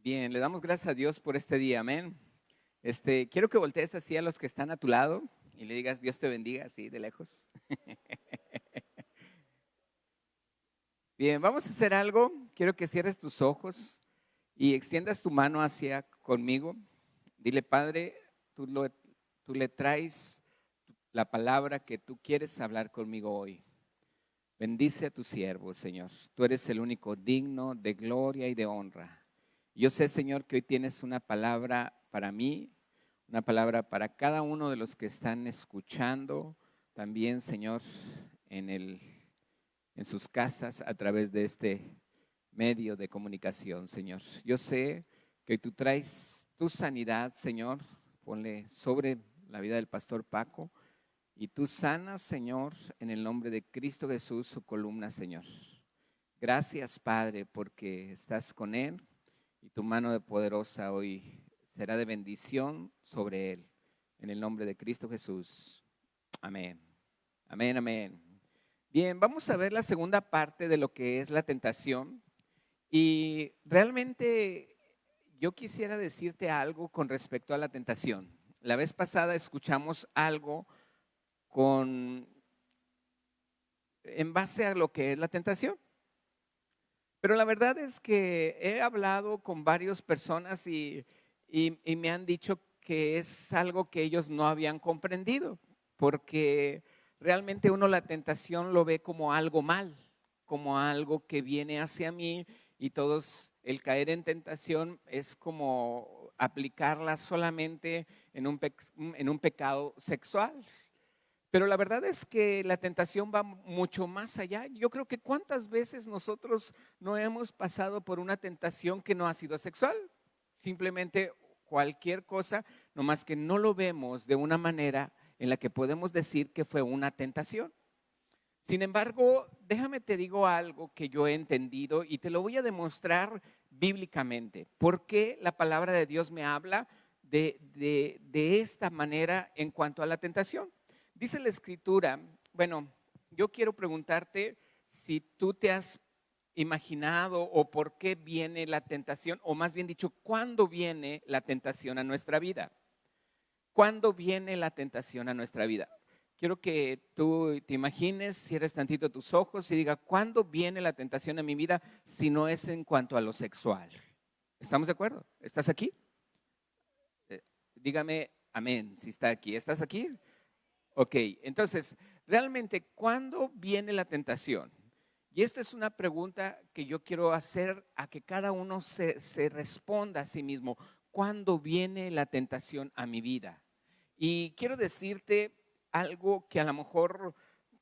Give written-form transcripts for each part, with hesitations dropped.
Bien, le damos gracias a Dios por este día, amén. Quiero que voltees así a los que están a tu lado y le digas, Dios te bendiga, así de lejos. Bien, vamos a hacer algo. Quiero que cierres tus ojos y extiendas tu mano hacia conmigo. Dile, Padre, tú, tú le traes la palabra que tú quieres hablar conmigo hoy. Bendice a tu siervo, Señor. Tú eres el único digno de gloria y de honra. Yo sé, Señor, que hoy tienes una palabra para mí, una palabra para cada uno de los que están escuchando, también, Señor, en sus casas a través de este medio de comunicación, Señor. Yo sé que hoy tú traes tu sanidad, Señor, ponle sobre la vida del pastor Paco. Y tú sanas, Señor, en el nombre de Cristo Jesús, su columna, Señor. Gracias, Padre, porque estás con él y tu mano de poderosa hoy será de bendición sobre él. En el nombre de Cristo Jesús. Amén. Amén, amén. Bien, vamos a ver la segunda parte de lo que es la tentación. Y realmente yo quisiera decirte algo con respecto a la tentación. La vez pasada escuchamos algo en base a lo que es la tentación. Pero la verdad es que he hablado con varias personas y me han dicho que es algo que ellos no habían comprendido, porque realmente uno la tentación lo ve como algo mal, como algo que viene hacia mí y todos, el caer en tentación es como aplicarla solamente en un pecado sexual. Pero la verdad es que la tentación va mucho más allá. Yo creo que cuántas veces nosotros no hemos pasado por una tentación que no ha sido sexual. Simplemente cualquier cosa, nomás que no lo vemos de una manera en la que podemos decir que fue una tentación. Sin embargo, déjame te digo algo que yo he entendido y te lo voy a demostrar bíblicamente. ¿Por qué la palabra de Dios me habla de esta manera en cuanto a la tentación? Dice la escritura, bueno, yo quiero preguntarte si tú te has imaginado o por qué viene la tentación, o más bien dicho, ¿cuándo viene la tentación a nuestra vida? ¿Cuándo viene la tentación a nuestra vida? Quiero que tú te imagines, cierres tantito tus ojos y diga, ¿cuándo viene la tentación a mi vida si no es en cuanto a lo sexual? ¿Estamos de acuerdo? ¿Estás aquí? Dígame amén si está aquí. ¿Estás aquí? Ok, entonces, realmente, ¿cuándo viene la tentación? Y esta es una pregunta que yo quiero hacer a que cada uno se responda a sí mismo. ¿Cuándo viene la tentación a mi vida? Y quiero decirte algo que a lo mejor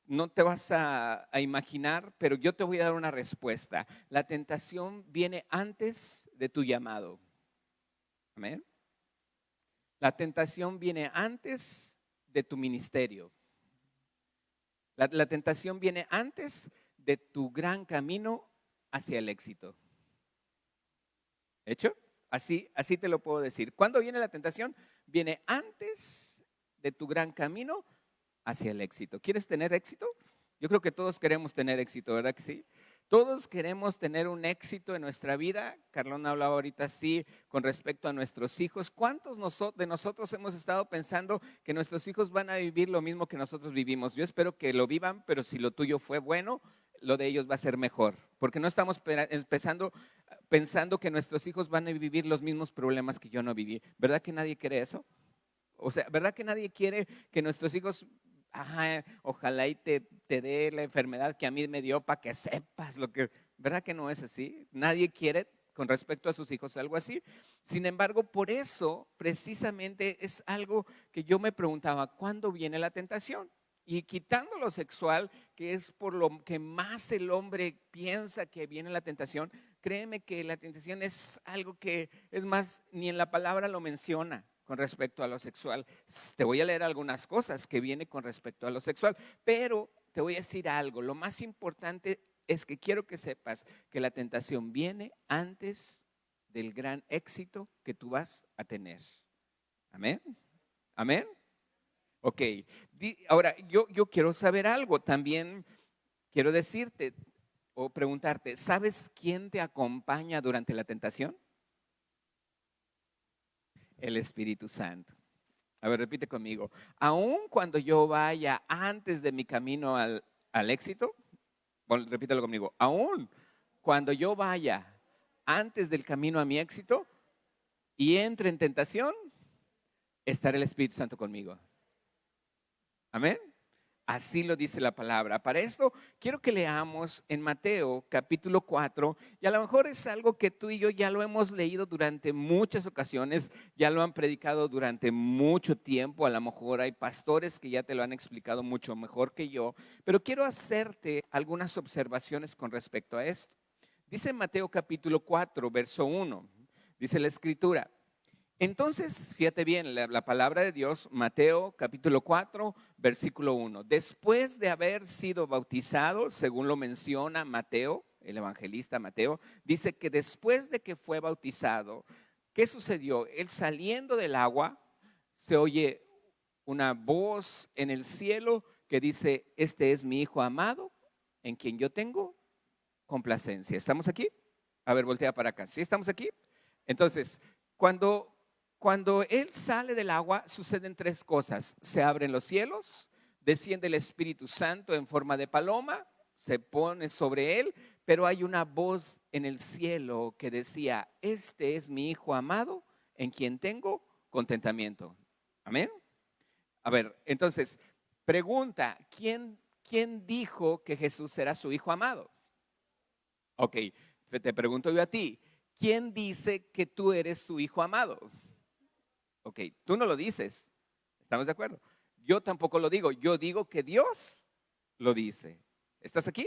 no te vas a imaginar, pero yo te voy a dar una respuesta. La tentación viene antes de tu llamado. Amén. La tentación viene antes de tu ministerio. La tentación viene antes de tu gran camino hacia el éxito. ¿Hecho? Así te lo puedo decir. ¿Cuándo viene la tentación? Viene antes de tu gran camino hacia el éxito. ¿Quieres tener éxito? Yo creo que todos queremos tener éxito, ¿verdad que sí? Todos queremos tener un éxito en nuestra vida. Carlón hablaba ahorita sí con respecto a nuestros hijos. ¿Cuántos de nosotros hemos estado pensando que nuestros hijos van a vivir lo mismo que nosotros vivimos? Yo espero que lo vivan, pero si lo tuyo fue bueno, lo de ellos va a ser mejor. Porque no estamos pensando que nuestros hijos van a vivir los mismos problemas que yo no viví. ¿Verdad que nadie quiere eso? O sea, ¿verdad que nadie quiere que nuestros hijos, ojalá y te dé la enfermedad que a mí me dio para que sepas lo que, ¿verdad que no es así? Nadie quiere con respecto a sus hijos algo así. Sin embargo, por eso precisamente es algo que yo me preguntaba, ¿cuándo viene la tentación? Y quitando lo sexual, que es por lo que más el hombre piensa que viene la tentación, créeme que la tentación es algo que, es más, ni en la palabra lo menciona con respecto a lo sexual. Te voy a leer algunas cosas que viene con respecto a lo sexual, pero te voy a decir algo. Lo más importante es que quiero que sepas que la tentación viene antes del gran éxito que tú vas a tener. Amén. Amén. Ok, ahora yo quiero saber algo. También quiero decirte o preguntarte, ¿sabes quién te acompaña durante la tentación? El Espíritu Santo. A ver, repite conmigo. Aun cuando yo vaya antes de mi camino al éxito, bueno, repítelo conmigo. Aun cuando yo vaya antes del camino a mi éxito y entre en tentación, estará el Espíritu Santo conmigo. Amén. Así lo dice la palabra. Para esto quiero que leamos en Mateo capítulo 4, y a lo mejor es algo que tú y yo ya lo hemos leído durante muchas ocasiones, ya lo han predicado durante mucho tiempo, a lo mejor hay pastores que ya te lo han explicado mucho mejor que yo, pero quiero hacerte algunas observaciones con respecto a esto. Dice Mateo capítulo 4, verso 1, dice la escritura. Entonces, fíjate bien, la palabra de Dios, Mateo capítulo 4, versículo 1. Después de haber sido bautizado, según lo menciona Mateo, el evangelista Mateo, dice que después de que fue bautizado, ¿qué sucedió? Él saliendo del agua, se oye una voz en el cielo que dice, este es mi Hijo amado, en quien yo tengo complacencia. ¿Estamos aquí? A ver, voltea para acá. ¿Sí estamos aquí? Entonces, cuando Él sale del agua, suceden tres cosas. Se abren los cielos, desciende el Espíritu Santo en forma de paloma, se pone sobre Él, pero hay una voz en el cielo que decía, este es mi Hijo amado, en quien tengo contentamiento. Amén. A ver, entonces, pregunta, ¿quién dijo que Jesús era su Hijo amado? Ok, te pregunto yo a ti, ¿quién dice que tú eres su Hijo amado? Ok, tú no lo dices, ¿estamos de acuerdo? Yo tampoco lo digo, yo digo que Dios lo dice. ¿Estás aquí?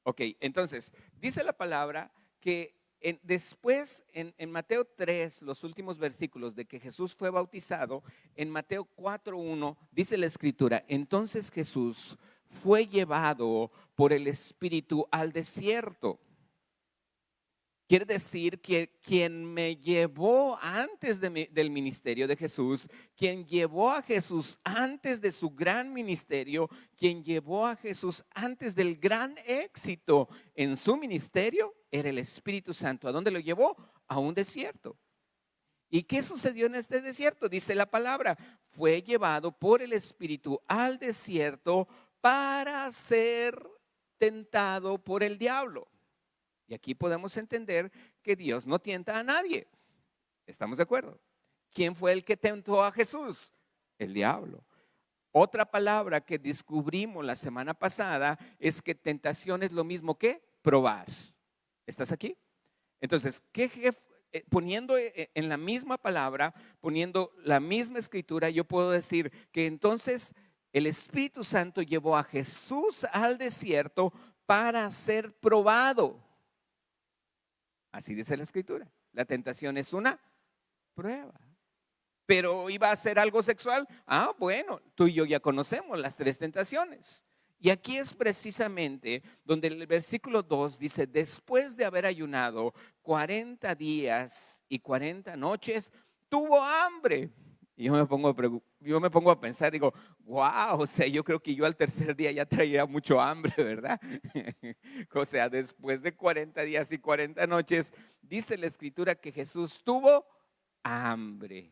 Ok, entonces, dice la palabra que después en Mateo 3, los últimos versículos de que Jesús fue bautizado, en Mateo 4:1 dice la escritura, entonces Jesús fue llevado por el Espíritu al desierto. Quiere decir que quien me llevó antes del ministerio de Jesús, quien llevó a Jesús antes de su gran ministerio, quien llevó a Jesús antes del gran éxito en su ministerio, era el Espíritu Santo. ¿A dónde lo llevó? A un desierto. ¿Y qué sucedió en este desierto? Dice la palabra, fue llevado por el Espíritu al desierto para ser tentado por el diablo. Y aquí podemos entender que Dios no tienta a nadie. ¿Estamos de acuerdo? ¿Quién fue el que tentó a Jesús? El diablo. Otra palabra que descubrimos la semana pasada es que tentación es lo mismo que probar. ¿Estás aquí? Entonces, poniendo en la misma palabra, poniendo la misma escritura, yo puedo decir que entonces el Espíritu Santo llevó a Jesús al desierto para ser probado. Así dice la escritura. La tentación es una prueba. Pero ¿iba a ser algo sexual? Ah, bueno, tú y yo ya conocemos las tres tentaciones. Y aquí es precisamente donde el versículo 2 dice, después de haber ayunado 40 días y 40 noches, tuvo hambre. Y yo me pongo a pensar, digo, wow, o sea, yo creo que yo al tercer día ya traía mucho hambre, ¿verdad? O sea, después de 40 días y 40 noches, dice la escritura que Jesús tuvo hambre.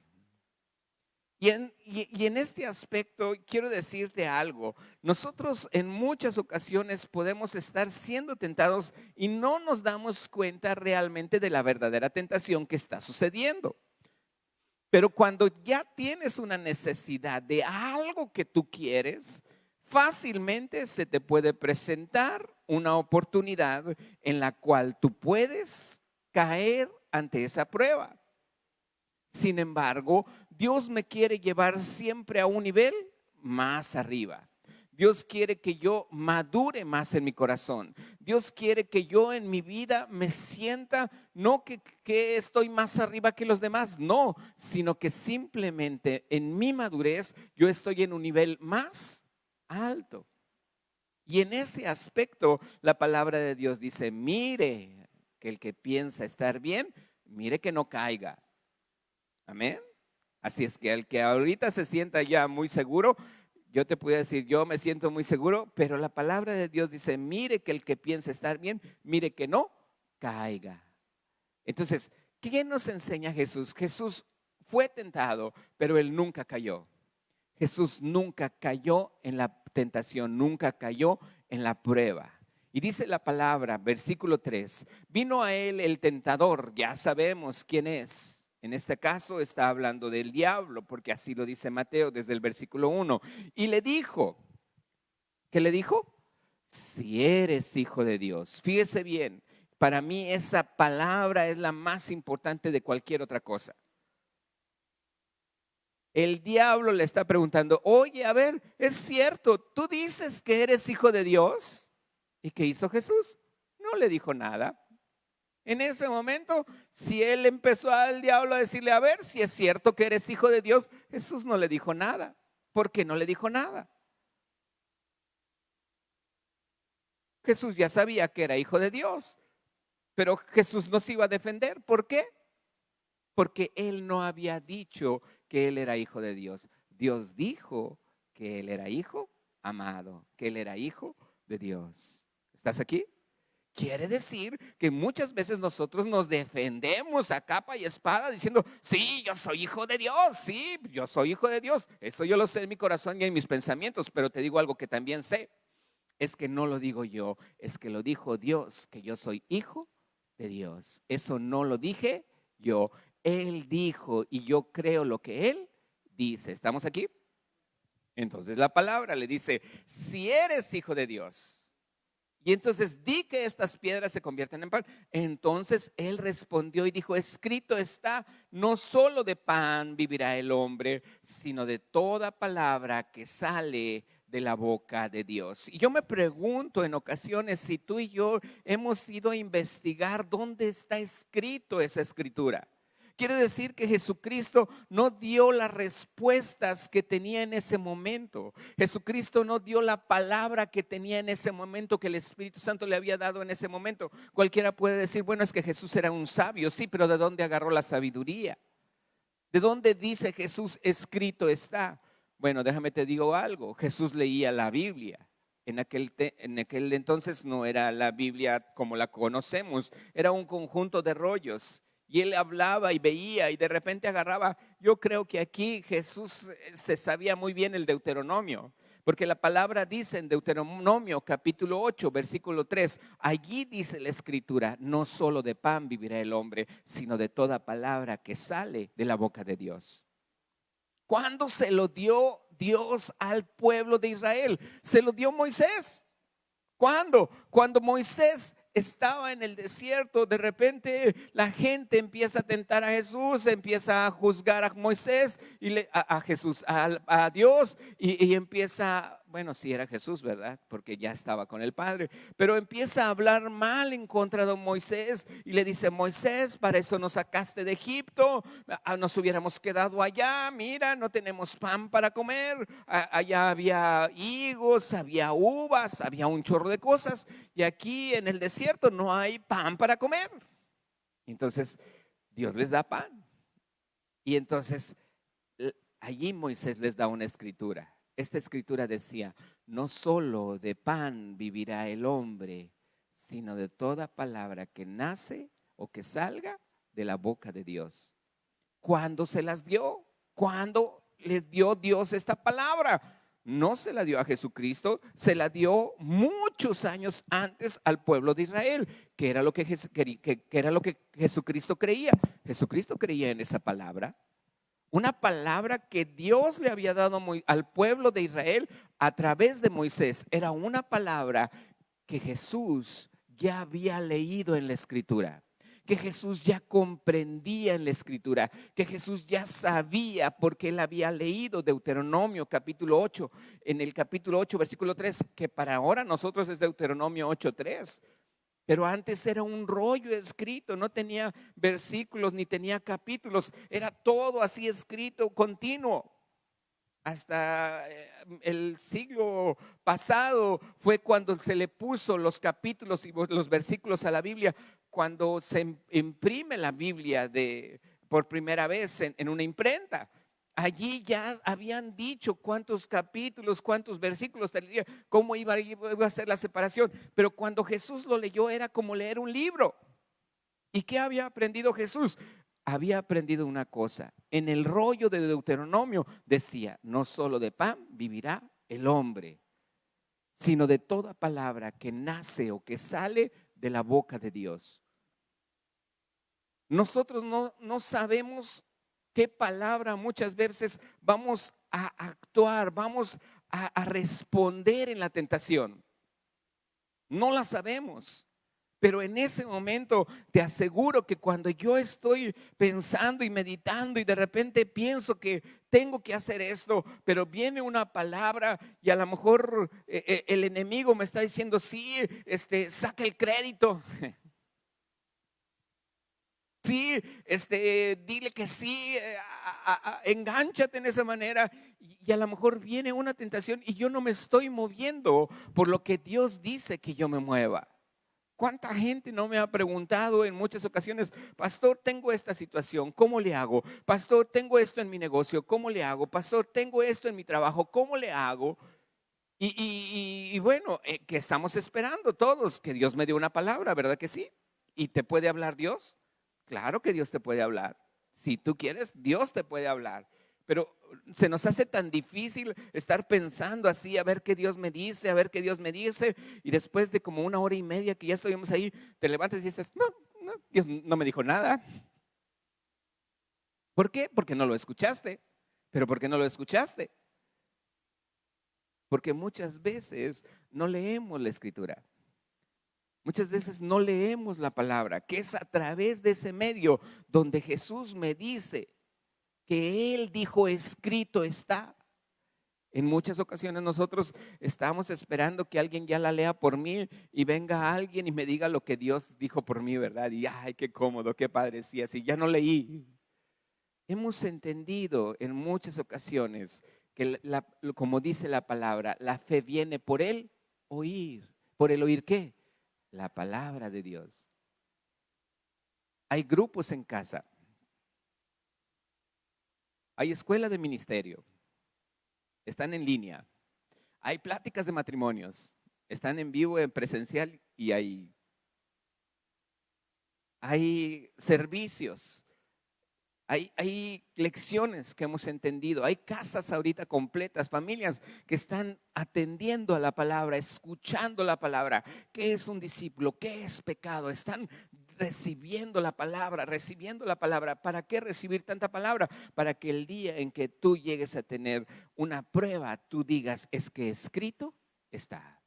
Y en este aspecto quiero decirte algo. Nosotros en muchas ocasiones podemos estar siendo tentados y no nos damos cuenta realmente de la verdadera tentación que está sucediendo. Pero cuando ya tienes una necesidad de algo que tú quieres, fácilmente se te puede presentar una oportunidad en la cual tú puedes caer ante esa prueba. Sin embargo, Dios me quiere llevar siempre a un nivel más arriba. Dios quiere que yo madure más en mi corazón. Dios quiere que yo en mi vida me sienta, no que estoy más arriba que los demás, no, sino que simplemente en mi madurez yo estoy en un nivel más alto. Y en ese aspecto la palabra de Dios dice, mire que el que piensa estar bien, mire que no caiga. Amén. Así es que el que ahorita se sienta ya muy seguro, yo te puedo decir, yo me siento muy seguro, pero la palabra de Dios dice, mire que el que piensa estar bien, mire que no caiga. Entonces, ¿qué nos enseña Jesús? Jesús fue tentado, pero él nunca cayó. Jesús nunca cayó en la tentación, nunca cayó en la prueba. Y dice la palabra, versículo 3, vino a él el tentador, ya sabemos quién es. En este caso está hablando del diablo, porque así lo dice Mateo desde el versículo 1. Y le dijo, ¿qué le dijo? Si eres hijo de Dios. Fíjese bien, para mí esa palabra es la más importante de cualquier otra cosa. El diablo le está preguntando, oye, a ver, ¿es cierto? ¿Tú dices que eres hijo de Dios? ¿Y qué hizo Jesús? No le dijo nada. En ese momento, si él empezó al diablo a decirle, a ver, si es cierto que eres hijo de Dios, Jesús no le dijo nada. ¿Por qué no le dijo nada? Jesús ya sabía que era hijo de Dios, pero Jesús no se iba a defender. ¿Por qué? Porque él no había dicho que él era hijo de Dios. Dios dijo que él era hijo amado, que él era hijo de Dios. ¿Estás aquí? Quiere decir que muchas veces nosotros nos defendemos a capa y espada diciendo, sí, yo soy hijo de Dios, sí, yo soy hijo de Dios. Eso yo lo sé en mi corazón y en mis pensamientos, pero te digo algo que también sé. Es que no lo digo yo, es que lo dijo Dios, que yo soy hijo de Dios. Eso no lo dije yo. Él dijo y yo creo lo que Él dice. ¿Estamos aquí? Entonces la palabra le dice, si eres hijo de Dios, y entonces di que estas piedras se convierten en pan. Entonces Él respondió y dijo, escrito está, no solo de pan vivirá el hombre, sino de toda palabra que sale de la boca de Dios. Y yo me pregunto en ocasiones si tú y yo hemos ido a investigar dónde está escrito esa escritura. Quiere decir que Jesucristo no dio las respuestas que tenía en ese momento. Jesucristo no dio la palabra que tenía en ese momento, que el Espíritu Santo le había dado en ese momento. Cualquiera puede decir, bueno, es que Jesús era un sabio, sí, pero ¿de dónde agarró la sabiduría? ¿De dónde dice Jesús escrito está? Bueno, déjame te digo algo, Jesús leía la Biblia. En aquel entonces no era la Biblia como la conocemos, era un conjunto de rollos. Y él hablaba y veía y de repente agarraba. Yo creo que aquí Jesús se sabía muy bien el Deuteronomio, porque la palabra dice en Deuteronomio capítulo 8 versículo 3, allí dice la escritura, no solo de pan vivirá el hombre, sino de toda palabra que sale de la boca de Dios. ¿Cuándo se lo dio Dios al pueblo de Israel? Se lo dio Moisés. ¿Cuándo? Cuando Moisés estaba en el desierto, de repente la gente empieza a tentar a Jesús, empieza a juzgar a Moisés y a Jesús, a Dios, y empieza, bueno, sí era Jesús, ¿verdad? Porque ya estaba con el Padre, pero empieza a hablar mal en contra de Moisés y le dice, Moisés, para eso nos sacaste de Egipto, nos hubiéramos quedado allá, mira, no tenemos pan para comer, allá había higos, había uvas, había un chorro de cosas, y aquí en el desierto no hay pan para comer. Entonces Dios les da pan. Y entonces allí Moisés les da una escritura. Esta escritura decía, no solo de pan vivirá el hombre, sino de toda palabra que nace o que salga de la boca de Dios. ¿Cuándo se las dio? ¿Cuándo les dio Dios esta palabra? No se la dio a Jesucristo, se la dio muchos años antes al pueblo de Israel, que era lo que Jesucristo creía. Jesucristo creía en esa palabra. Una palabra que Dios le había dado al pueblo de Israel a través de Moisés. Era una palabra que Jesús ya había leído en la Escritura, que Jesús ya comprendía en la Escritura, que Jesús ya sabía porque él había leído Deuteronomio capítulo 8, en el capítulo 8 versículo 3, que para ahora nosotros es Deuteronomio 8:3. Pero antes era un rollo escrito, no tenía versículos ni tenía capítulos, era todo así escrito continuo. Hasta el siglo pasado fue cuando se le puso los capítulos y los versículos a la Biblia, cuando se imprime la Biblia por primera vez en una imprenta. Allí ya habían dicho cuántos capítulos, cuántos versículos tendría, cómo iba a ser la separación. Pero cuando Jesús lo leyó era como leer un libro. ¿Y qué había aprendido Jesús? había aprendido una cosa. En el rollo de Deuteronomio decía, no solo de pan vivirá el hombre, sino de toda palabra que nace o que sale de la boca de Dios. Nosotros no sabemos qué palabra muchas veces vamos a actuar, vamos a responder en la tentación. No la sabemos. Pero en ese momento te aseguro que cuando yo estoy pensando y meditando y de repente pienso que tengo que hacer esto, pero viene una palabra y a lo mejor el enemigo me está diciendo, sí, saca el crédito. Sí, dile que sí, engánchate en esa manera y a lo mejor viene una tentación y yo no me estoy moviendo por lo que Dios dice que yo me mueva. ¿Cuánta gente no me ha preguntado en muchas ocasiones, pastor, tengo esta situación, ¿cómo le hago? Pastor, tengo esto en mi negocio, ¿cómo le hago? Pastor, tengo esto en mi trabajo, ¿cómo le hago? Y bueno, que estamos esperando todos que Dios me dé una palabra, ¿verdad que sí? ¿Y te puede hablar Dios? Claro que Dios te puede hablar. Si tú quieres, Dios te puede hablar. Pero se nos hace tan difícil estar pensando así, a ver qué Dios me dice, a ver qué Dios me dice. Y después de como 1 hora y media que ya estuvimos ahí, te levantas y dices, no, Dios no me dijo nada. ¿Por qué? Porque no lo escuchaste. ¿Pero por qué no lo escuchaste? Porque muchas veces no leemos la escritura. Muchas veces no leemos la palabra, que es a través de ese medio donde Jesús me dice que Él dijo, escrito está. En muchas ocasiones nosotros estamos esperando que alguien ya la lea por mí y venga alguien y me diga lo que Dios dijo por mí, ¿verdad? Y ay, qué cómodo, qué padre, sí, así ya no leí. Hemos entendido en muchas ocasiones que como dice la palabra, la fe viene por el oír. ¿Por el oír qué? La palabra de Dios. Hay grupos en casa. Hay escuela de ministerio. Están en línea. Hay pláticas de matrimonios. Están en vivo, en presencial y hay servicios. Hay lecciones que hemos entendido, hay casas ahorita completas, familias que están atendiendo a la palabra, escuchando la palabra. ¿Qué es un discípulo? ¿Qué es pecado? Están recibiendo la palabra, recibiendo la palabra. ¿Para qué recibir tanta palabra? Para que el día en que tú llegues a tener una prueba, tú digas, es que escrito está.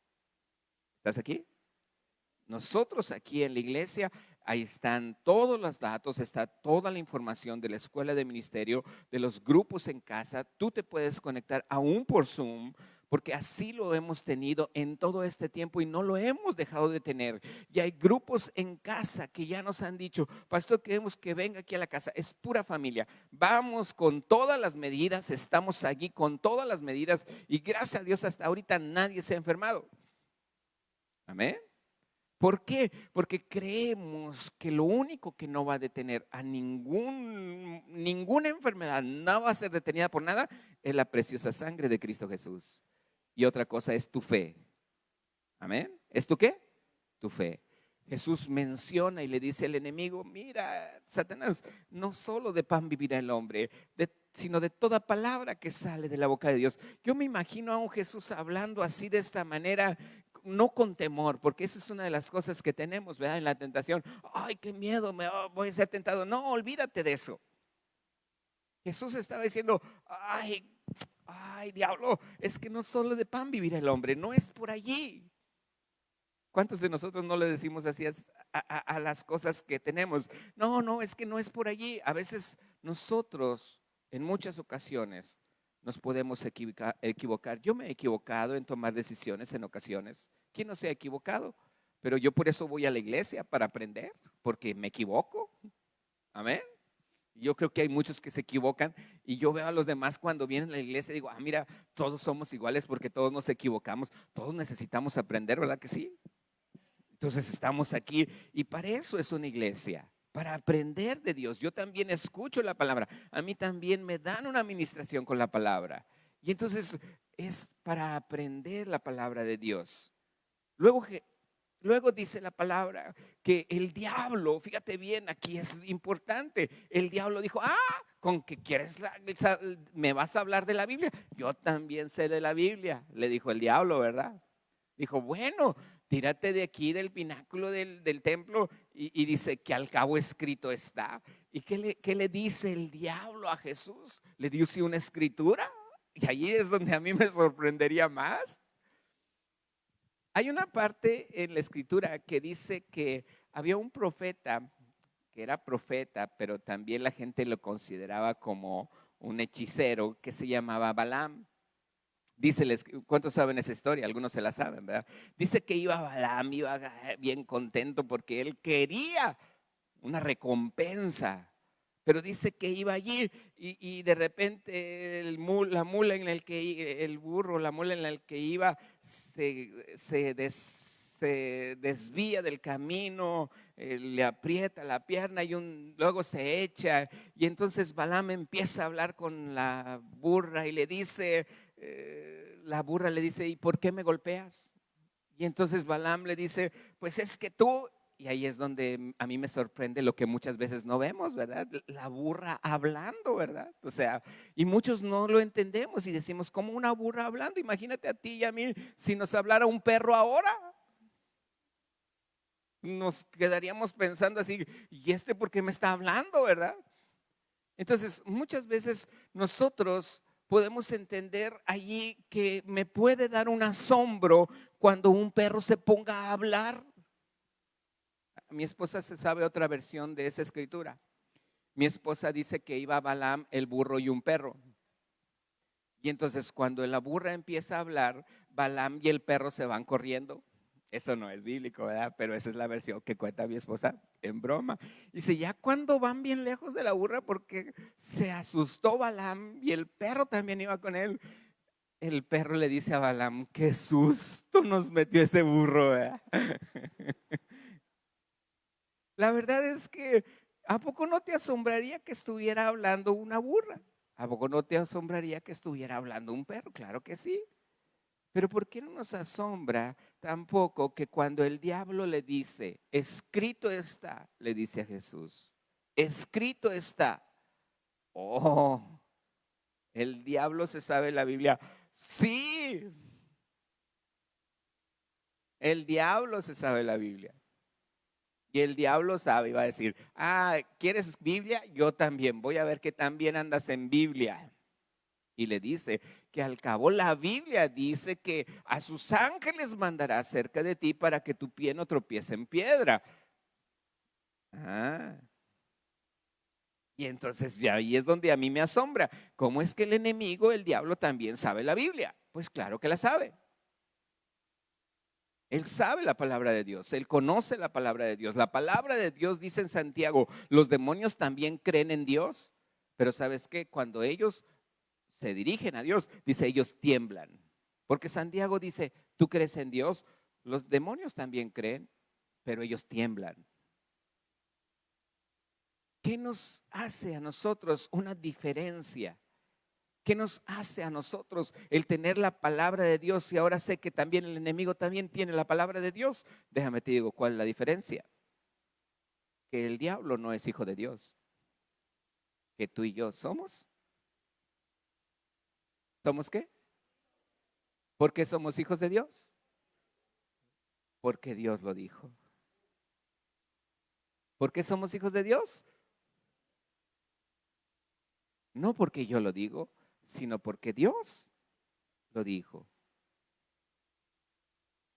¿Estás aquí? Nosotros aquí en la iglesia, ahí están todos los datos, está toda la información de la escuela de ministerio, de los grupos en casa. Tú te puedes conectar aún por Zoom, porque así lo hemos tenido en todo este tiempo y no lo hemos dejado de tener. Y hay grupos en casa que ya nos han dicho, pastor, queremos que venga aquí a la casa, es pura familia. Vamos con todas las medidas, estamos allí con todas las medidas y gracias a Dios hasta ahorita nadie se ha enfermado. Amén. ¿Por qué? Porque creemos que lo único que no va a detener a ninguna enfermedad, no va a ser detenida por nada, es la preciosa sangre de Cristo Jesús. Y otra cosa es tu fe. Amén. ¿Es tu qué? Tu fe. Jesús menciona y le dice al enemigo, mira, Satanás, no solo de pan vivirá el hombre, sino de toda palabra que sale de la boca de Dios. Yo me imagino a un Jesús hablando así de esta manera, no con temor, porque esa es una de las cosas que tenemos, ¿verdad? En la tentación. Ay, qué miedo, voy a ser tentado. No, olvídate de eso. Jesús estaba diciendo, ay, diablo, es que no solo de pan vivirá el hombre, no es por allí. ¿Cuántos de nosotros no le decimos así a las cosas que tenemos? No, es que no es por allí. A veces nosotros, en muchas ocasiones, nos podemos equivocar. Yo me he equivocado en tomar decisiones en ocasiones. ¿Quién no se ha equivocado? Pero yo por eso voy a la iglesia, para aprender, porque me equivoco. Amén. Yo creo que hay muchos que se equivocan y yo veo a los demás cuando vienen a la iglesia y digo, mira, todos somos iguales porque todos nos equivocamos, todos necesitamos aprender, ¿verdad que sí? Entonces estamos aquí y para eso es una iglesia, para aprender de Dios. Yo también escucho la palabra, a mí también me dan una administración con la palabra. Y entonces es para aprender la palabra de Dios. Luego Luego dice la palabra que el diablo, fíjate bien, aquí es importante, el diablo dijo, ¿con qué quieres me vas a hablar de la Biblia? Yo también sé de la Biblia, le dijo el diablo, ¿verdad? Dijo, bueno, tírate de aquí del pináculo del templo y dice que al cabo escrito está. ¿Y qué le dice el diablo a Jesús? Le dice una escritura, y ahí es donde a mí me sorprendería más. Hay una parte en la escritura que dice que había un profeta, que era profeta, pero también la gente lo consideraba como un hechicero, que se llamaba Balaam. Dice, ¿cuántos saben esa historia? Algunos se la saben, ¿verdad? Dice que iba Balaam, iba bien contento porque él quería una recompensa. Pero dice que iba allí y de repente la mula en el que el burro, la mula en el que iba se desvía del camino, le aprieta la pierna y luego se echa. Y entonces Balaam empieza a hablar con la burra y le dice, la burra le dice, ¿y por qué me golpeas? Y entonces Balaam le dice, pues es que tú. Y ahí es donde a mí me sorprende lo que muchas veces no vemos, ¿verdad? La burra hablando, ¿verdad? O sea, y muchos no lo entendemos y decimos, ¿cómo una burra hablando? Imagínate a ti y a mí, si nos hablara un perro ahora, nos quedaríamos pensando así, ¿y este por qué me está hablando, verdad? Entonces, muchas veces nosotros podemos entender allí que me puede dar un asombro cuando un perro se ponga a hablar. Mi esposa se sabe otra versión de esa escritura. Mi esposa dice que iba Balaam, el burro y un perro. Y entonces cuando la burra empieza a hablar, Balaam y el perro se van corriendo. Eso no es bíblico, ¿verdad? Pero esa es la versión que cuenta mi esposa en broma. Dice, ya cuando van bien lejos de la burra, porque se asustó Balaam y el perro también iba con él. El perro le dice a Balaam, qué susto nos metió ese burro, ¿verdad? La verdad es que, ¿a poco no te asombraría que estuviera hablando una burra? ¿A poco no te asombraría que estuviera hablando un perro? Claro que sí. Pero ¿por qué no nos asombra tampoco que cuando el diablo le dice, escrito está, le dice a Jesús, escrito está? Oh, el diablo se sabe la Biblia. Sí, el diablo se sabe la Biblia. Y el diablo sabe y va a decir, ¿quieres Biblia? Yo también, voy a ver que también andas en Biblia. Y le dice que al cabo la Biblia dice que a sus ángeles mandará cerca de ti para que tu pie no tropiece en piedra. Y entonces ya ahí es donde a mí me asombra. ¿Cómo es que el enemigo, el diablo, también sabe la Biblia? Pues claro que la sabe. Él sabe la palabra de Dios, él conoce la palabra de Dios. La palabra de Dios dice en Santiago, los demonios también creen en Dios, pero ¿sabes qué? Cuando ellos se dirigen a Dios, dice, ellos tiemblan. Porque Santiago dice, tú crees en Dios, los demonios también creen, pero ellos tiemblan. ¿Qué nos hace a nosotros una diferencia? ¿Qué nos hace a nosotros el tener la palabra de Dios? Y ahora sé que también el enemigo también tiene la palabra de Dios. Déjame te digo cuál es la diferencia. Que el diablo no es hijo de Dios. Que tú y yo somos. ¿Somos qué? ¿Por qué somos hijos de Dios? Porque Dios lo dijo. ¿Por qué somos hijos de Dios? No porque yo lo digo, sino porque Dios lo dijo.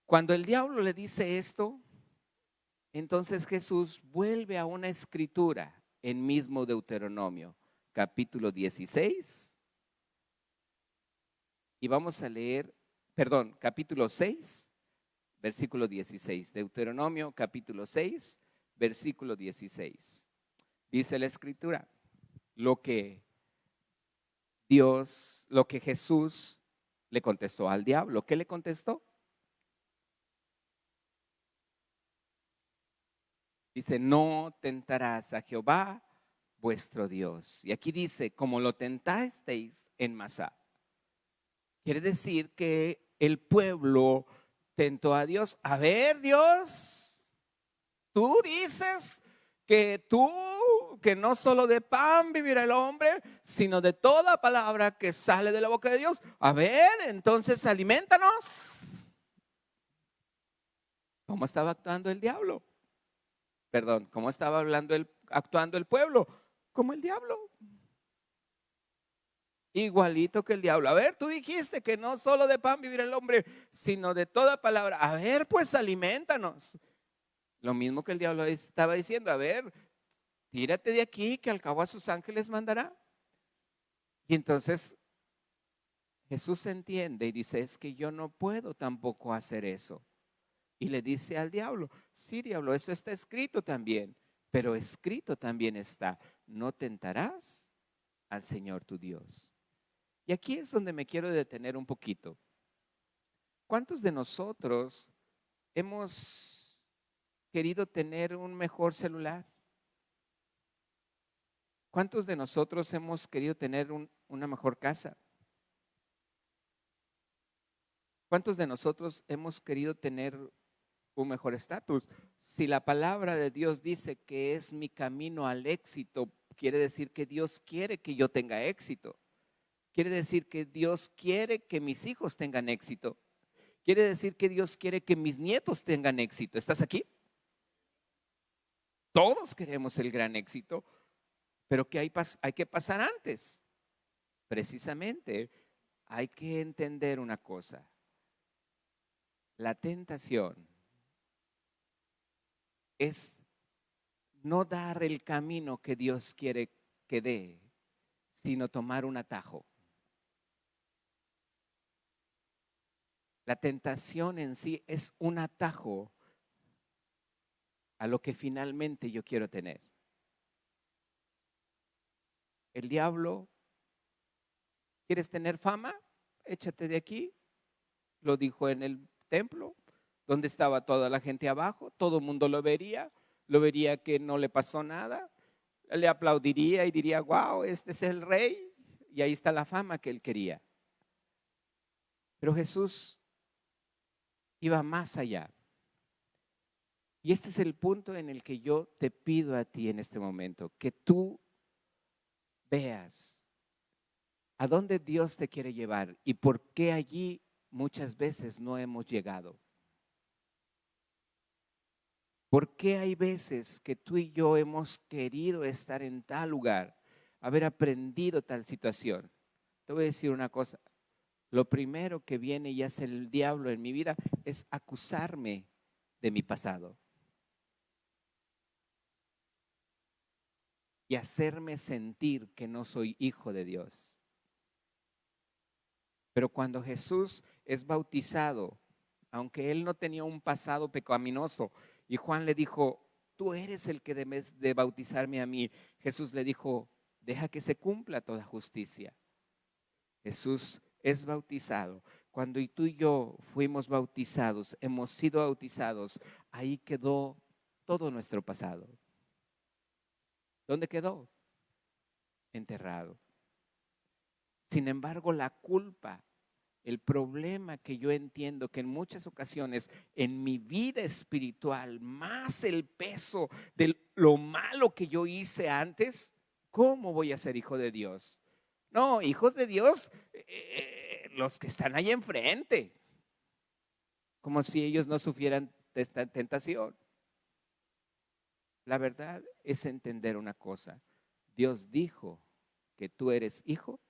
Cuando el diablo le dice esto, entonces Jesús vuelve a una escritura en mismo Deuteronomio, capítulo 16. Y vamos a leer, capítulo 6, versículo 16. Deuteronomio, capítulo 6, versículo 16. Dice la escritura, lo que Jesús le contestó al diablo. ¿Qué le contestó? Dice, no tentarás a Jehová vuestro Dios. Y aquí dice, como lo tentasteis en Masá. Quiere decir que el pueblo tentó a Dios. A ver, Dios, tú dices que no solo de pan vivirá el hombre, sino de toda palabra que sale de la boca de Dios. A ver, entonces alimentanos. ¿Cómo estaba actuando el diablo? Perdón, ¿cómo estaba actuando el pueblo? Como el diablo. Igualito que el diablo. A ver, tú dijiste que no solo de pan vivirá el hombre, sino de toda palabra. A ver, pues alimentanos. Lo mismo que el diablo estaba diciendo. A ver, tírate de aquí, que al cabo a sus ángeles mandará. Y entonces Jesús entiende y dice, es que yo no puedo tampoco hacer eso. Y le dice al diablo, sí, diablo, eso está escrito también, pero escrito también está, no tentarás al Señor tu Dios. Y aquí es donde me quiero detener un poquito. ¿Cuántos de nosotros hemos querido tener un mejor celular? ¿Cuántos de nosotros hemos querido tener una mejor casa? ¿Cuántos de nosotros hemos querido tener un mejor estatus? Si la palabra de Dios dice que es mi camino al éxito, quiere decir que Dios quiere que yo tenga éxito. Quiere decir que Dios quiere que mis hijos tengan éxito. Quiere decir que Dios quiere que mis nietos tengan éxito. ¿Estás aquí? Todos queremos el gran éxito, pero ¿qué hay que pasar antes? Precisamente hay que entender una cosa. La tentación es no dar el camino que Dios quiere que dé, sino tomar un atajo. La tentación en sí es un atajo a lo que finalmente yo quiero tener. El diablo, ¿quieres tener fama? Échate de aquí. Lo dijo en el templo, donde estaba toda la gente abajo, todo el mundo lo vería que no le pasó nada, le aplaudiría y diría, wow, este es el rey, y ahí está la fama que él quería. Pero Jesús iba más allá. Y este es el punto en el que yo te pido a ti en este momento, que tú veas a dónde Dios te quiere llevar y por qué allí muchas veces no hemos llegado. ¿Por qué hay veces que tú y yo hemos querido estar en tal lugar, haber aprendido tal situación? Te voy a decir una cosa. Lo primero que viene y hace el diablo en mi vida es acusarme de mi pasado y hacerme sentir que no soy hijo de Dios. Pero cuando Jesús es bautizado, aunque él no tenía un pasado pecaminoso, y Juan le dijo, tú eres el que debes de bautizarme a mí, Jesús le dijo, deja que se cumpla toda justicia. Jesús es bautizado. Cuando tú y yo fuimos bautizados, hemos sido bautizados, ahí quedó todo nuestro pasado. ¿Dónde quedó? Enterrado. Sin embargo, la culpa, el problema que yo entiendo que en muchas ocasiones en mi vida espiritual, más el peso de lo malo que yo hice antes, ¿cómo voy a ser hijo de Dios? No, hijos de Dios, los que están ahí enfrente, como si ellos no sufrieran de esta tentación. La verdad es entender una cosa. Dios dijo que tú eres hijo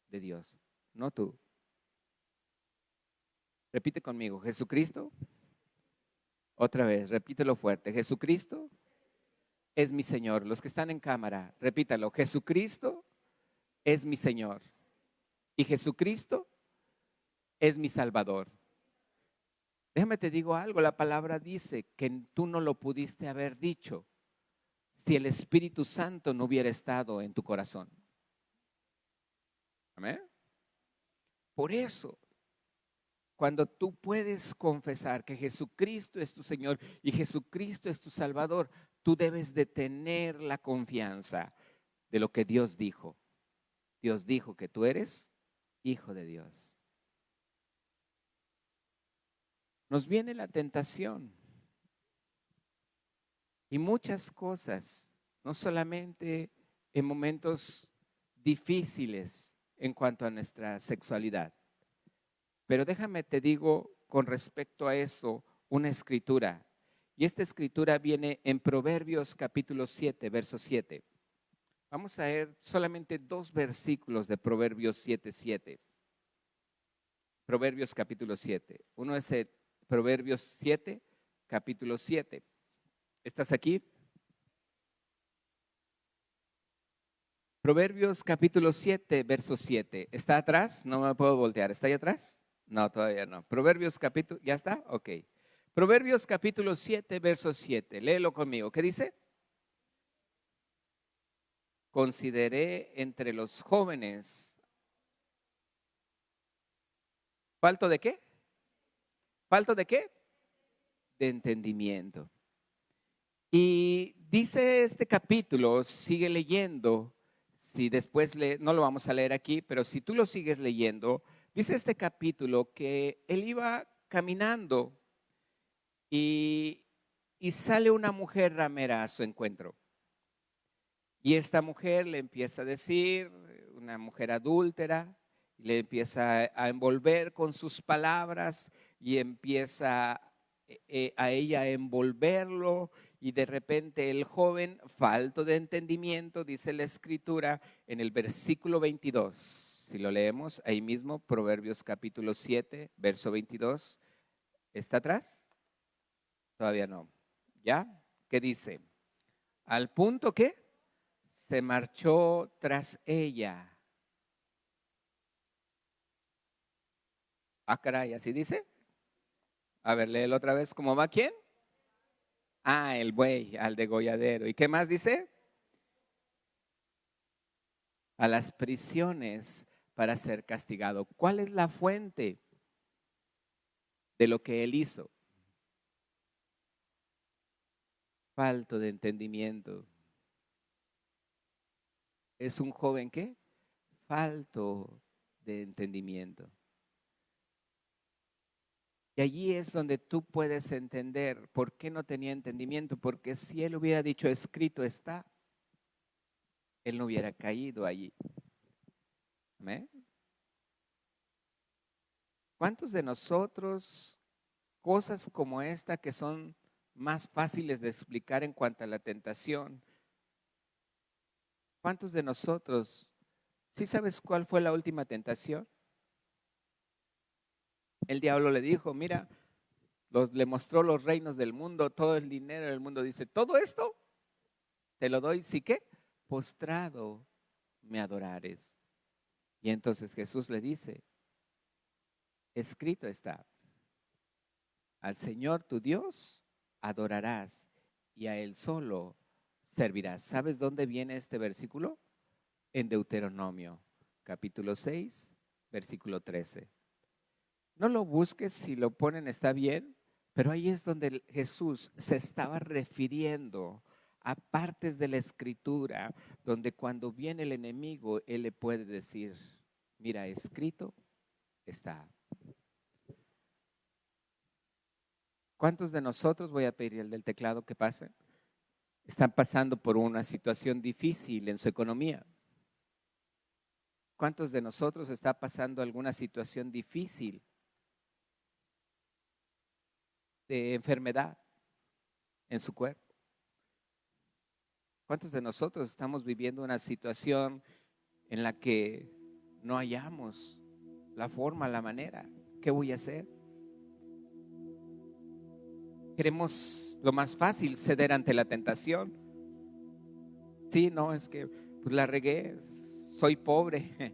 de Dios, no tú. Repite conmigo, Jesucristo. Otra vez, repítelo fuerte. Jesucristo es mi Señor. Los que están en cámara, repítalo. Jesucristo es mi Señor. Y Jesucristo es mi Salvador. Déjame te digo algo, la palabra dice que tú no lo pudiste haber dicho si el Espíritu Santo no hubiera estado en tu corazón. Amén. Por eso, cuando tú puedes confesar que Jesucristo es tu Señor y Jesucristo es tu Salvador, tú debes de tener la confianza de lo que Dios dijo. Dios dijo que tú eres hijo de Dios. nos viene la tentación y muchas cosas, no solamente en momentos difíciles en cuanto a nuestra sexualidad. Pero déjame te digo con respecto a eso una escritura. Y esta escritura viene en Proverbios capítulo 7, verso 7. Vamos a ver solamente 2 versículos de Proverbios 7:7. Proverbios capítulo 7. Uno es el Proverbios 7, capítulo 7. ¿Estás aquí? Proverbios capítulo 7, verso 7. ¿Está atrás? No me puedo voltear. ¿Está ahí atrás? No, todavía no. Proverbios capítulo, ¿ya está? Ok. Proverbios capítulo 7, verso 7. Léelo conmigo. ¿Qué dice? Consideré entre los jóvenes. ¿Falto de qué? ¿Falto de qué? De entendimiento. Y dice este capítulo, sigue leyendo. Si después no lo vamos a leer aquí, pero si tú lo sigues leyendo, dice este capítulo que él iba caminando y sale una mujer ramera a su encuentro. Y esta mujer le empieza a decir, una mujer adúltera, le empieza a envolver con sus palabras y empieza a ella a envolverlo. Y de repente el joven, falto de entendimiento, dice la escritura en el versículo 22. Si lo leemos ahí mismo, Proverbios capítulo 7, verso 22. ¿Está atrás? Todavía no. ¿Ya? ¿Qué dice? Al punto que se marchó tras ella. Ah, caray, ¿así dice? A ver, léelo otra vez. ¿Cómo va quién? Ah, el buey, al degolladero. ¿Y qué más dice? A las prisiones para ser castigado. ¿Cuál es la fuente de lo que él hizo? Falto de entendimiento. ¿Es un joven qué? Falto de entendimiento. Y allí es donde tú puedes entender por qué no tenía entendimiento, porque si él hubiera dicho escrito está, él no hubiera caído allí. ¿Amén? ¿Cuántos de nosotros, cosas como esta que son más fáciles de explicar en cuanto a la tentación, cuántos de nosotros, sí sabes cuál fue la última tentación? El diablo le dijo, mira, le mostró los reinos del mundo, todo el dinero del mundo, dice, todo esto te lo doy, ¿sí qué? Postrado me adorares. Y entonces Jesús le dice, escrito está, al Señor tu Dios adorarás y a Él solo servirás. ¿Sabes dónde viene este versículo? En Deuteronomio, capítulo 6, versículo 13. No lo busques, si lo ponen está bien, pero ahí es donde Jesús se estaba refiriendo a partes de la escritura donde cuando viene el enemigo, él le puede decir, mira, escrito está. ¿Cuántos de nosotros, voy a pedir el del teclado que pase, están pasando por una situación difícil en su economía? ¿Cuántos de nosotros está pasando alguna situación difícil de enfermedad en su cuerpo? ¿Cuántos de nosotros estamos viviendo una situación en la que no hallamos la forma, la manera? ¿Qué voy a hacer? Queremos lo más fácil, ceder ante la tentación. Sí, no, es que pues la regué, soy pobre.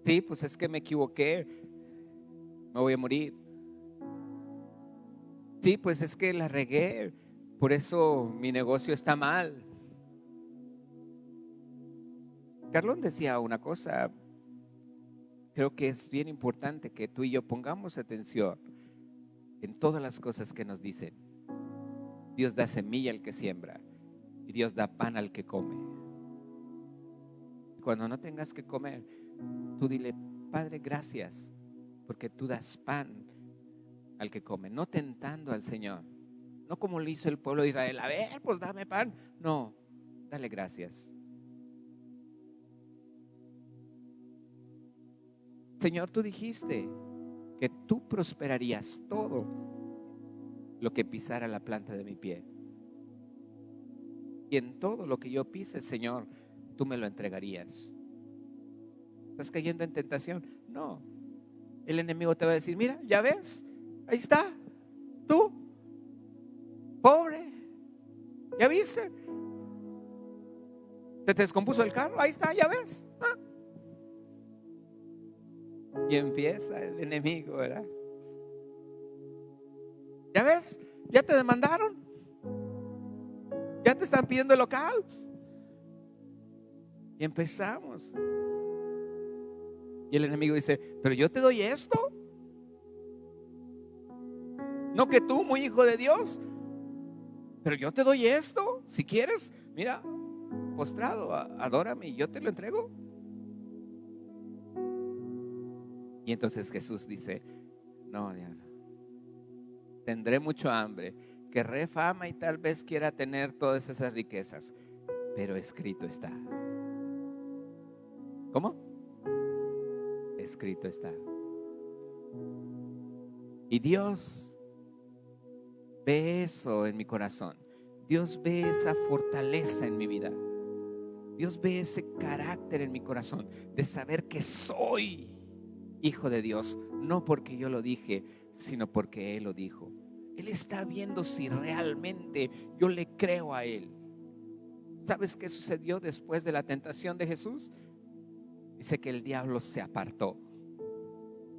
Sí, pues es que me equivoqué, me voy a morir. Sí, pues es que la regué, por eso mi negocio está mal. Carlón decía una cosa, creo que es bien importante que tú y yo pongamos atención en todas las cosas que nos dicen. Dios da semilla al que siembra y Dios da pan al que come. Cuando no tengas que comer, tú dile, Padre, gracias, porque tú das pan al que come, no tentando al Señor, no como lo hizo el pueblo de Israel, a ver, pues dame pan. No, dale gracias. Señor, tú dijiste que tú prosperarías todo lo que pisara la planta de mi pie. Y en todo lo que yo pise, Señor, tú me lo entregarías. ¿Estás cayendo en tentación? No. El enemigo te va a decir, mira, ya ves, ahí está, tú, pobre, ¿ya viste? ¿Te descompuso el carro? Ahí está, ya ves. Y empieza el enemigo, ¿verdad? ¿Ya ves? ¿Ya te demandaron? ¿Ya te están pidiendo el local? Y empezamos. Y el enemigo dice, pero yo te doy esto. No que tú, muy hijo de Dios, pero yo te doy esto. Si quieres, mira, postrado, adórame y yo te lo entrego. Y entonces Jesús dice, no, diablo, tendré mucho hambre, querré fama y tal vez quiera tener todas esas riquezas, pero escrito está. ¿Cómo? Escrito está. Y Dios ve eso en mi corazón. Dios ve esa fortaleza en mi vida. Dios ve ese carácter en mi corazón de saber que soy hijo de Dios, no porque yo lo dije, sino porque Él lo dijo. Él está viendo si realmente yo le creo a Él. ¿Sabes qué sucedió después de la tentación de Jesús? Dice que el diablo se apartó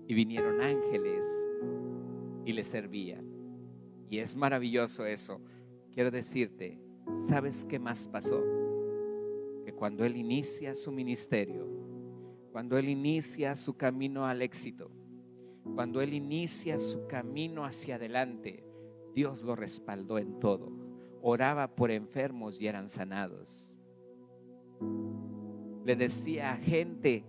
y vinieron ángeles y le servían. Y es maravilloso eso. Quiero decirte, ¿sabes qué más pasó? Que cuando Él inicia su ministerio, cuando Él inicia su camino al éxito, cuando Él inicia su camino hacia adelante, Dios lo respaldó en todo. Oraba por enfermos y eran sanados. Le decía a gente,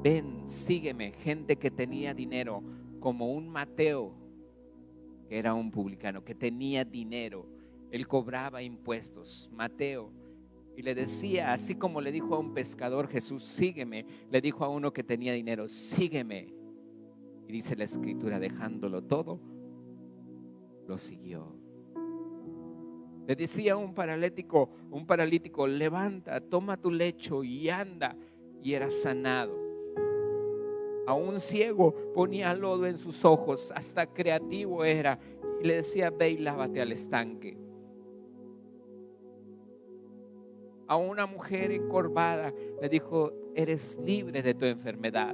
ven, sígueme. Gente que tenía dinero, como un Mateo, que era un publicano, que tenía dinero. Él cobraba impuestos, Mateo. Y le decía, así como le dijo a un pescador Jesús, sígueme, le dijo a uno que tenía dinero, sígueme. Y dice la escritura, dejándolo todo, lo siguió. Le decía a un paralítico, levanta, toma tu lecho y anda. Y era sanado. A un ciego ponía lodo en sus ojos, hasta creativo era. Y le decía, ve y lávate al estanque. A una mujer encorvada le dijo, eres libre de tu enfermedad.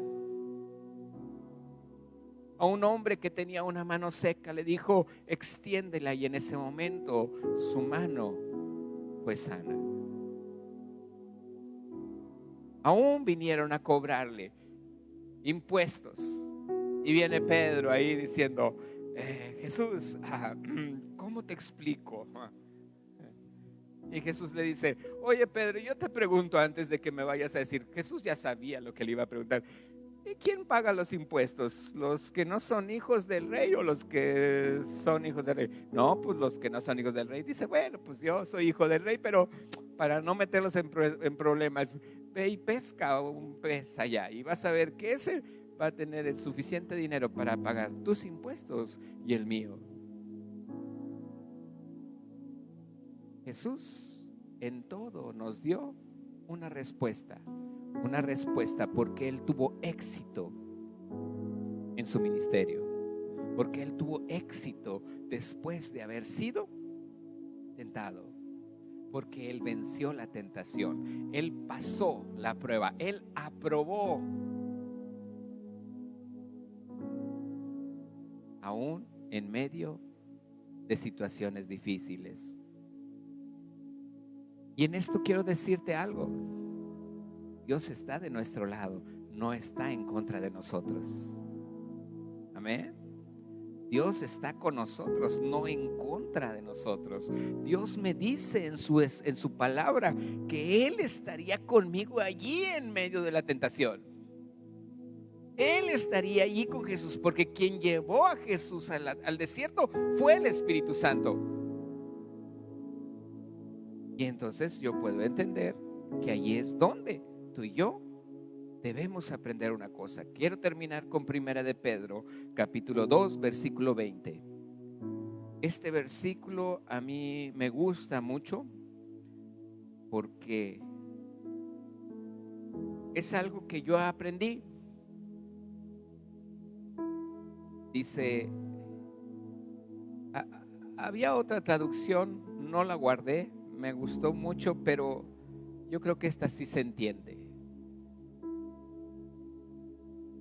A un hombre que tenía una mano seca le dijo, extiéndela, y en ese momento su mano fue sana. Aún vinieron a cobrarle impuestos y viene Pedro ahí diciendo, Jesús, ¿cómo te explico? Y Jesús le dice, oye Pedro, yo te pregunto antes de que me vayas a decir. Jesús ya sabía lo que le iba a preguntar. ¿Y quién paga los impuestos? ¿Los que no son hijos del rey o los que son hijos del rey? No, pues los que no son hijos del rey. Dice, bueno, pues yo soy hijo del rey, pero para no meterlos en problemas, ve y pesca un pez allá y vas a ver que ese va a tener el suficiente dinero para pagar tus impuestos y el mío. Jesús en todo nos dio una respuesta porque Él tuvo éxito en su ministerio, porque Él tuvo éxito después de haber sido tentado, porque Él venció la tentación, Él pasó la prueba, Él aprobó, aún en medio de situaciones difíciles. Y en esto quiero decirte algo. Dios está de nuestro lado, no está en contra de nosotros. Amén. Dios está con nosotros, no en contra de nosotros. Dios me dice en su palabra que Él estaría conmigo allí en medio de la tentación. Él estaría allí con Jesús, porque quien llevó a Jesús al desierto fue el Espíritu Santo. Y entonces yo puedo entender que allí es donde tú y yo debemos aprender una cosa. Quiero terminar con Primera de Pedro, capítulo 2, versículo 20. Este versículo a mí me gusta mucho porque es algo que yo aprendí. Dice, había otra traducción, no la guardé, me gustó mucho, pero yo creo que esta sí se entiende.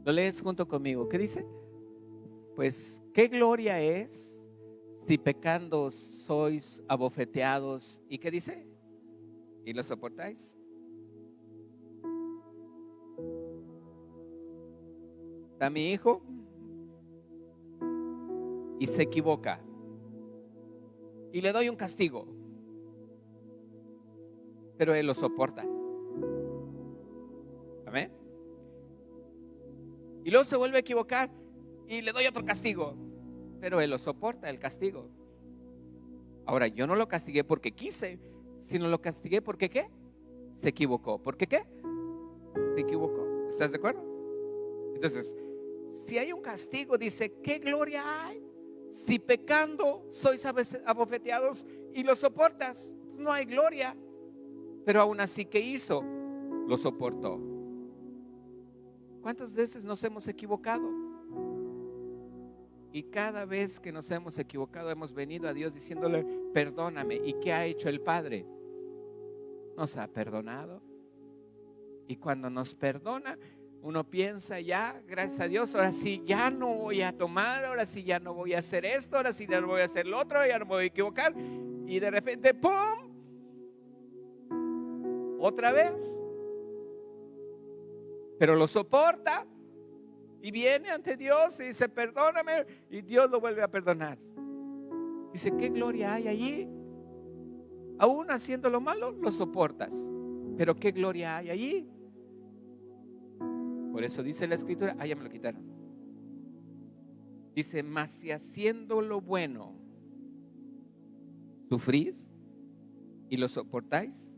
¿Lo lees junto conmigo? ¿Qué dice? Pues, ¿qué gloria es si pecando sois abofeteados? ¿Y qué dice? ¿Y lo soportáis? Está mi hijo y se equivoca y le doy un castigo, pero él lo soporta. Amén. Y luego se vuelve a equivocar y le doy otro castigo, pero él lo soporta, el castigo. Ahora, yo no lo castigué porque quise, sino lo castigué porque ¿qué? Se equivocó. ¿Por qué qué? Se equivocó. ¿Estás de acuerdo? Entonces, si hay un castigo, dice, ¿qué gloria hay si pecando sois abofeteados y lo soportas? Pues no hay gloria. Pero aún así, ¿qué hizo? Lo soportó. ¿Cuántas veces nos hemos equivocado? Y cada vez que nos hemos equivocado hemos venido a Dios diciéndole, perdóname. ¿Y qué ha hecho el Padre? Nos ha perdonado. Y cuando nos perdona, uno piensa ya, gracias a Dios, ahora sí ya no voy a tomar, ahora sí ya no voy a hacer esto, ahora sí ya no voy a hacer lo otro, ya no me voy a equivocar. Y de repente, ¡pum! Otra vez. Pero lo soporta y viene ante Dios y dice, perdóname, y Dios lo vuelve a perdonar. Dice, ¿qué gloria hay allí? Aún haciendo lo malo, lo soportas. Pero ¿qué gloria hay allí? Por eso dice la Escritura, ya me lo quitaron. Dice, mas si haciendo lo bueno sufrís y lo soportáis,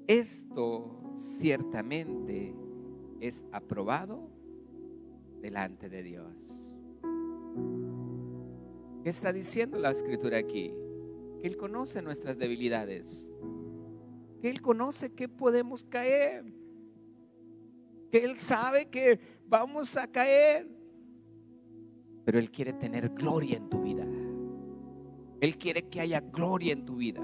esto ciertamente es aprobado delante de Dios. ¿Qué está diciendo la Escritura aquí? Que Él conoce nuestras debilidades, que Él conoce que podemos caer, que Él sabe que vamos a caer, pero Él quiere tener gloria en tu vida. Él quiere que haya gloria en tu vida.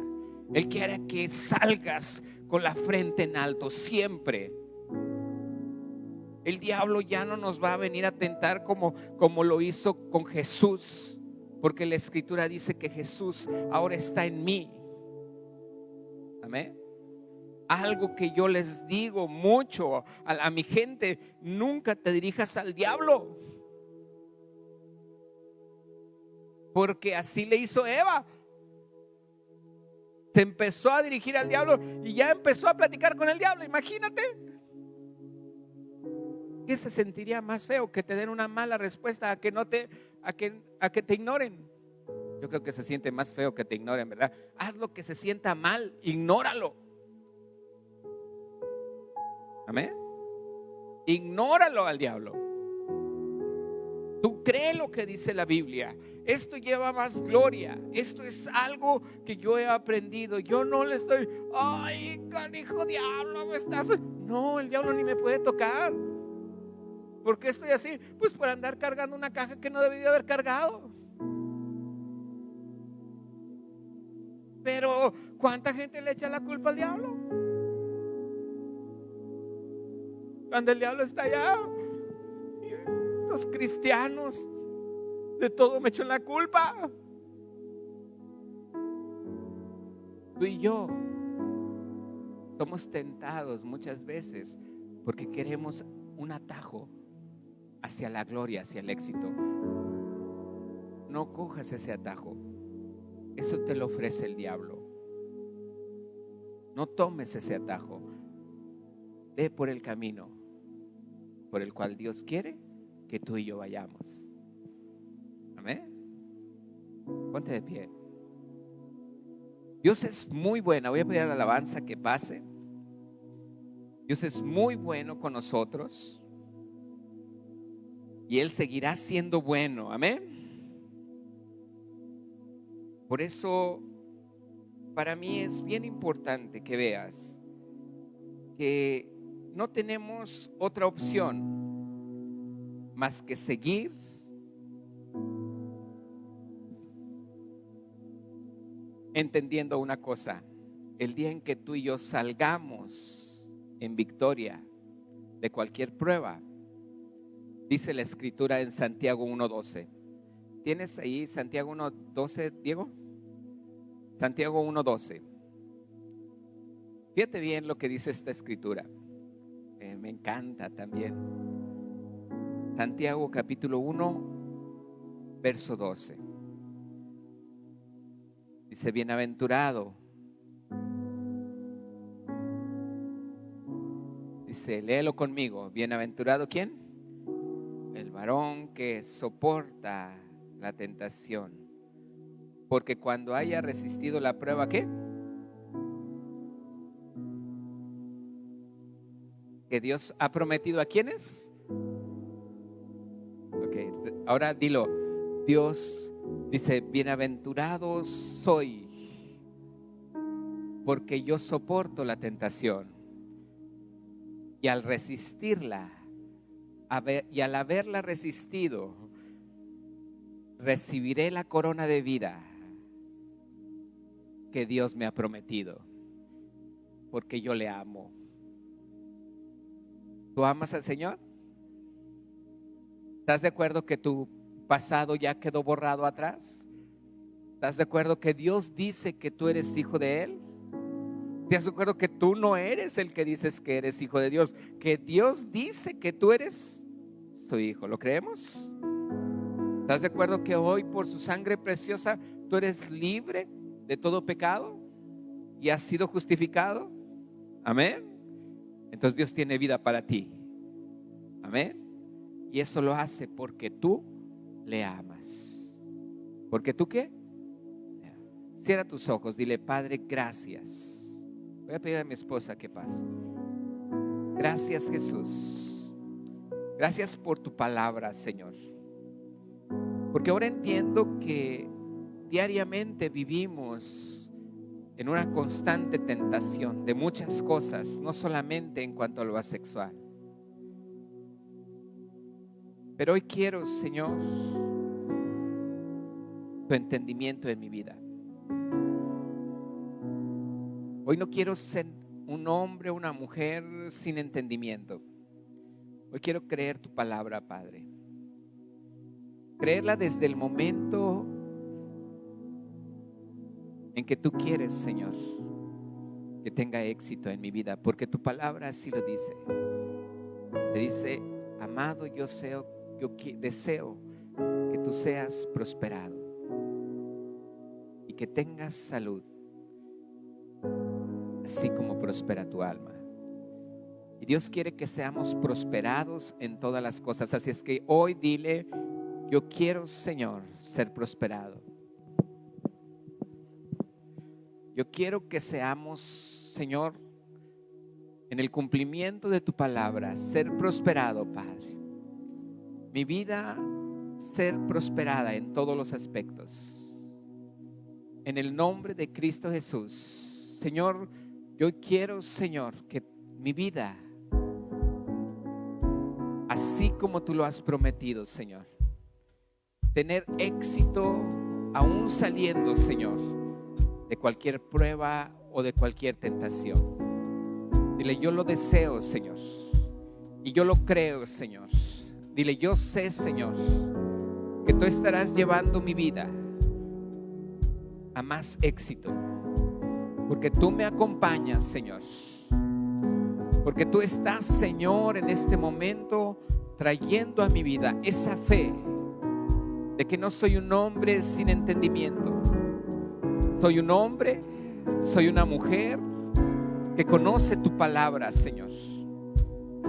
Él quiere que salgas con la frente en alto siempre. El diablo ya no nos va a venir a tentar como lo hizo con Jesús, porque la Escritura dice que Jesús ahora está en mí. Amén. Algo que yo les digo mucho a mi gente: nunca te dirijas al diablo, porque así le hizo Eva. Se empezó a dirigir al diablo y ya empezó a platicar con el diablo. Imagínate. ¿Qué se sentiría más feo? Que te den una mala respuesta a que te ignoren. Yo creo que se siente más feo que te ignoren, ¿verdad? Haz lo que se sienta mal, ignóralo. Amén. Ignóralo al diablo. Tú cree lo que dice la Biblia. Esto lleva más gloria. Esto es algo que yo he aprendido. Yo no le estoy, ay, canijo diablo, me estás. No, el diablo ni me puede tocar. ¿Por qué estoy así? Pues por andar cargando una caja que no debí de haber cargado. Pero ¿cuánta gente le echa la culpa al diablo? Cuando el diablo está allá, los cristianos de todo me echan la culpa. Tú y yo somos tentados muchas veces porque queremos un atajo hacia la gloria, hacia el éxito. No cojas ese atajo. Eso te lo ofrece el diablo. No tomes ese atajo. Ve por el camino por el cual Dios quiere que tú y yo vayamos. Amén. Ponte de pie. Dios es muy bueno. Voy a pedir a la alabanza que pase. Dios es muy bueno con nosotros y Él seguirá siendo bueno. Amén. Por eso, para mí es bien importante que veas que no tenemos otra opción más que seguir entendiendo una cosa: el día en que tú y yo salgamos en victoria de cualquier prueba, dice la Escritura en Santiago 1:12. ¿Tienes ahí Santiago 1:12, Diego? Santiago 1:12. Fíjate bien lo que dice esta Escritura. Me encanta también. Santiago capítulo 1, verso 12. Dice: bienaventurado. Dice, léelo conmigo. Bienaventurado, ¿quién? El varón que soporta la tentación, porque cuando haya resistido la prueba, ¿qué? Que Dios ha prometido a quiénes. Ok, ahora dilo. Dios dice: bienaventurado soy, porque yo soporto la tentación, y al resistirla, y al haberla resistido, recibiré la corona de vida que Dios me ha prometido, porque yo le amo. ¿Tú amas al Señor? ¿Estás de acuerdo que tu pasado ya quedó borrado atrás? ¿Estás de acuerdo que Dios dice que tú eres hijo de Él? ¿Estás de acuerdo que tú no eres el que dices que eres hijo de Dios? Que Dios dice que tú eres su hijo. ¿Lo creemos? ¿Estás de acuerdo que hoy por su sangre preciosa tú eres libre de todo pecado y has sido justificado? Amén. Entonces Dios tiene vida para ti. Amén. Y eso lo hace porque tú le amas. ¿Porque tú qué? Cierra tus ojos, dile: Padre, gracias. Voy a pedir a mi esposa que pase. Gracias, Jesús. Gracias por tu palabra, Señor. Porque ahora entiendo que diariamente vivimos en una constante tentación de muchas cosas, no solamente en cuanto a lo sexual. Pero hoy quiero, Señor, tu entendimiento en mi vida. Hoy no quiero ser un hombre o una mujer sin entendimiento. Hoy quiero creer tu palabra, Padre. Creerla desde el momento en que tú quieres, Señor, que tenga éxito en mi vida, porque tu palabra así lo dice. Te dice: amado, yo deseo que tú seas prosperado y que tengas salud, así como prospera tu alma. Y Dios quiere que seamos prosperados en todas las cosas. Así es que hoy dile: yo quiero, Señor, ser prosperado. Yo quiero que seamos, Señor, en el cumplimiento de tu palabra, ser prosperado, Padre. Mi vida ser prosperada en todos los aspectos. En el nombre de Cristo Jesús, Señor, yo quiero, Señor, que mi vida, así como tú lo has prometido, Señor, tener éxito aún saliendo, Señor, de cualquier prueba o de cualquier tentación. Dile: yo lo deseo, Señor, y yo lo creo, Señor. Dile: yo sé, Señor, que tú estarás llevando mi vida a más éxito, porque tú me acompañas, Señor, porque tú estás, Señor, en este momento trayendo a mi vida esa fe de que no soy un hombre sin entendimiento. Soy un hombre, soy una mujer que conoce tu palabra, Señor.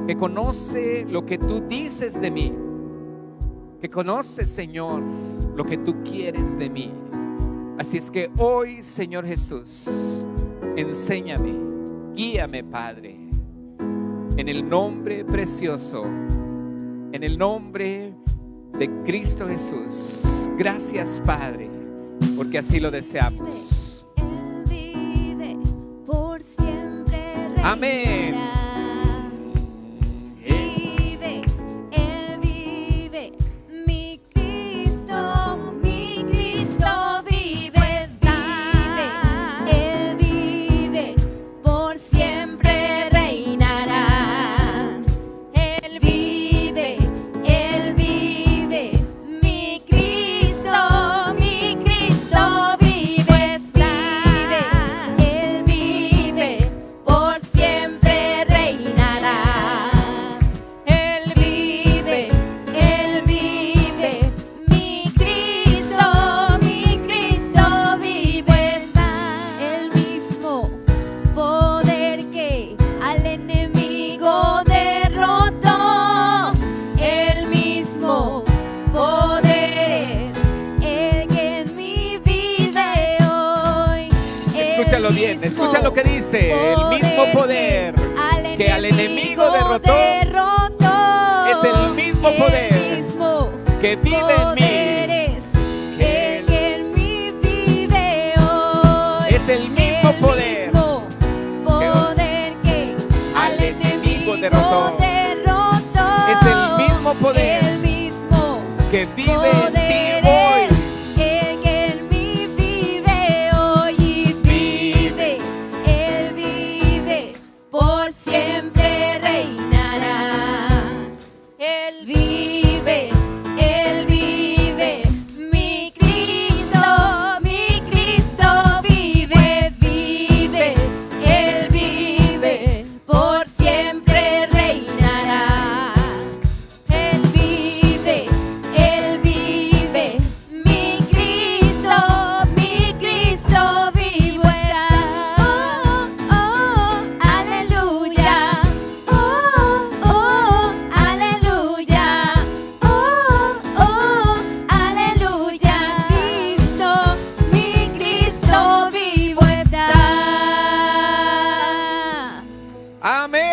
que conoce lo que tú dices de mí, que conoce, Señor, lo que tú quieres de mí. Así es que hoy, Señor Jesús, enséñame, guíame, Padre, en el nombre precioso, en el nombre de Cristo Jesús. Gracias, Padre, porque así lo deseamos. Él vive, por siempre reinará. Amén. Vive, Él vive, mi Cristo vive, Él vive, por siempre reinará. Él vive, mi Cristo vive, Él vive, por siempre reinará. Él vive, mi Cristo vive. El mismo poder que al enemigo derrotó, el mismo poder es el que en mí vive hoy. Escúchalo bien, escucha lo que dice. El mismo poder que al enemigo derrotó es el mismo poder que vive en mí. El que en mí vive hoy. Es el mismo poder que al enemigo derrotó. Es el mismo poder El mismo que vive en ti poder hoy. es el que en mí vive hoy. Y vive, Él vive, por siempre reinará. Él vive, mi Cristo vive, Él vive, por siempre reinará. Él vive, mi Cristo vive. Oh, oh, aleluya. Oh, oh, aleluya. Oh, oh, aleluya. Mi Cristo vivo está. Amén.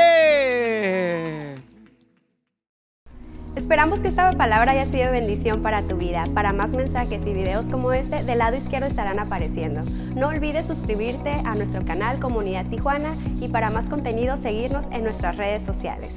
Esperamos que esta palabra haya sido de bendición para tu vida. Para más mensajes y videos como este, del lado izquierdo estarán apareciendo. No olvides suscribirte a nuestro canal Comunidad Tijuana y para más contenido seguirnos en nuestras redes sociales.